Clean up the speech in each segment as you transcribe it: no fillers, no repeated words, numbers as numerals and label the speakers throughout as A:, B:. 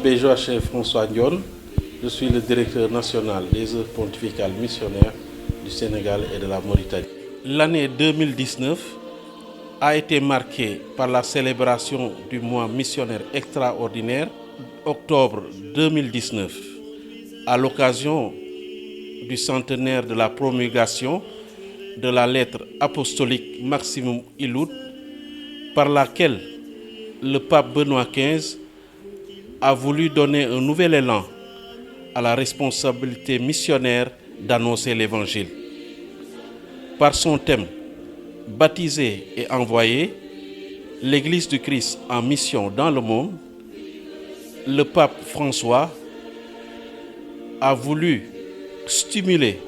A: l'abbé Joachim François Ndione, je suis le directeur national des œuvres pontificales missionnaires du Sénégal et de la Mauritanie. L'année 2019 a été marquée par la célébration du mois missionnaire extraordinaire, octobre 2019, à l'occasion du centenaire de la promulgation de la lettre apostolique Maximum Illud, par laquelle le pape Benoît XV a voulu donner un nouvel élan à la responsabilité missionnaire d'annoncer l'Évangile. Par son thème « Baptiser et envoyer, l'Église du Christ en mission dans le monde », le pape François a voulu stimuler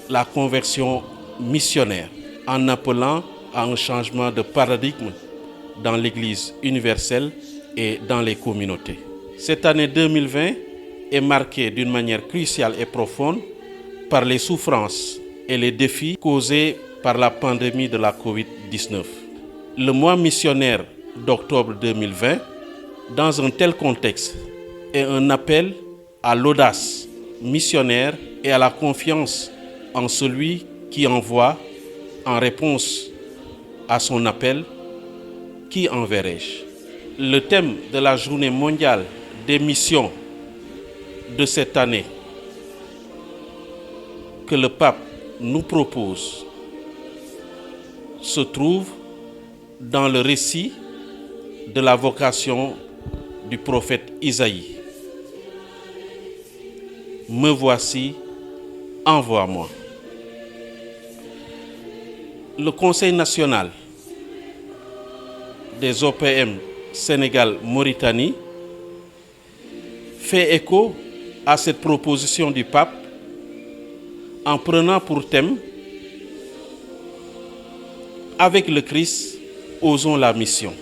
A: la conversion missionnaire en appelant à un changement de paradigme dans l'Église universelle et dans les communautés. Cette année 2020 est marquée d'une manière cruciale et profonde par les souffrances et les défis causés par la pandémie de la COVID-19. Le mois missionnaire d'octobre 2020, dans un tel contexte, est un appel à l'audace missionnaire et à la confiance en celui qui envoie en réponse à son appel. Qui enverrai-je? Le thème de la journée mondiale des missions de cette année que le pape nous propose se trouve dans le récit de la vocation du prophète Isaïe. Me voici, envoie-moi. Le Conseil national des OPM Sénégal-Mauritanie fait écho à cette proposition du pape en prenant pour thème « Avec le Christ, osons la mission ».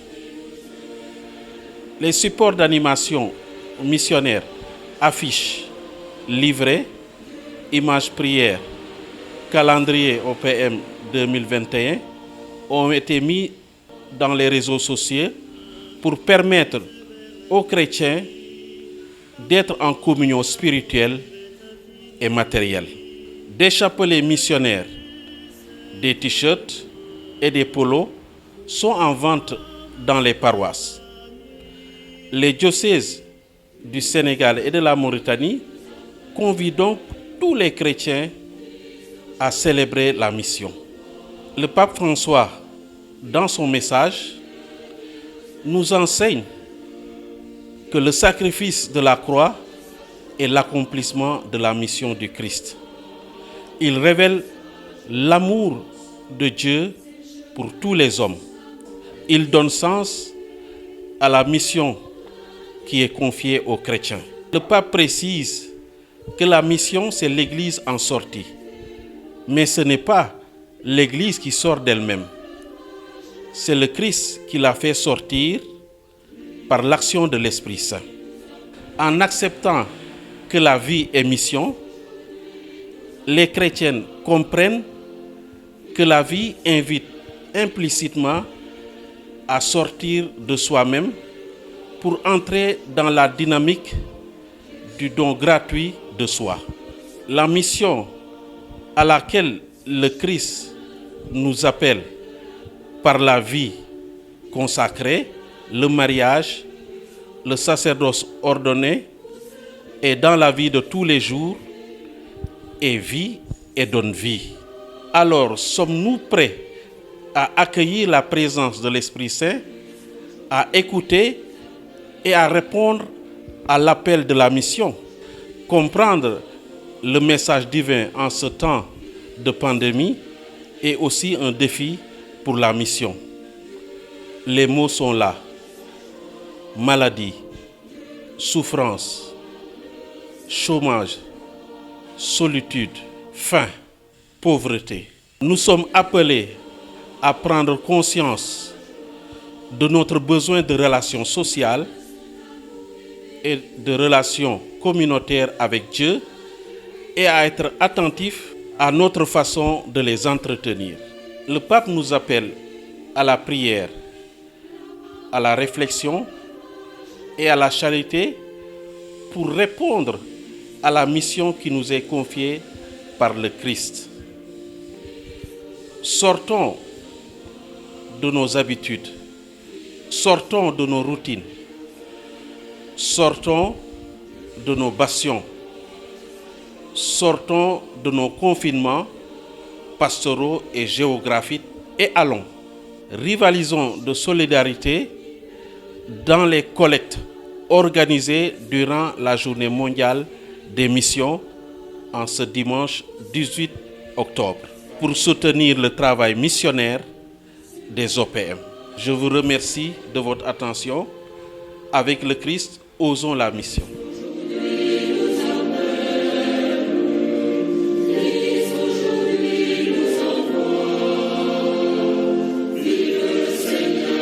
A: Les supports d'animation missionnaire, affiches, livrets, images prières, calendrier OPM 2021 ont été mis dans les réseaux sociaux pour permettre aux chrétiens d'être en communion spirituelle et matérielle. Des chapelets missionnaires, des t-shirts et des polos sont en vente dans les paroisses. Les diocèses du Sénégal et de la Mauritanie convient donc tous les chrétiens à célébrer la mission. Le pape François, dans son message, nous enseigne que le sacrifice de la croix est l'accomplissement de la mission du Christ. Il révèle l'amour de Dieu pour tous les hommes. Il donne sens à la mission qui est confiée aux chrétiens. Le pape précise que la mission, c'est l'Église en sortie. Mais ce n'est pas l'Église qui sort d'elle-même. C'est le Christ qui l'a fait sortir par l'action de l'Esprit Saint. En acceptant que la vie est mission, les chrétiennes comprennent que la vie invite implicitement à sortir de soi-même pour entrer dans la dynamique du don gratuit de soi. La mission à laquelle le Christ nous appelle par la vie consacrée, le mariage, le sacerdoce ordonné et dans la vie de tous les jours, et vit et donne vie. Alors, sommes-nous prêts à accueillir la présence de l'Esprit Saint, à écouter et à répondre à l'appel de la mission? Comprendre le message divin en ce temps de pandémie est aussi un défi pour la mission. Les mots sont là. Maladie, souffrance, chômage, solitude, faim, pauvreté. Nous sommes appelés à prendre conscience de notre besoin de relations sociales et de relations communautaires avec Dieu et à être attentifs à notre façon de les entretenir. Le pape nous appelle à la prière, à la réflexion et à la charité pour répondre à la mission qui nous est confiée par le Christ. Sortons de nos habitudes, sortons de nos routines, sortons de nos bastions, sortons de nos confinements pastoraux et géographiques et allons, rivalisons de solidarité dans les collectes organisées durant la journée mondiale des missions en ce dimanche 18 octobre pour soutenir le travail missionnaire des OPM. Je vous remercie de votre attention. Avec le Christ, osons la mission.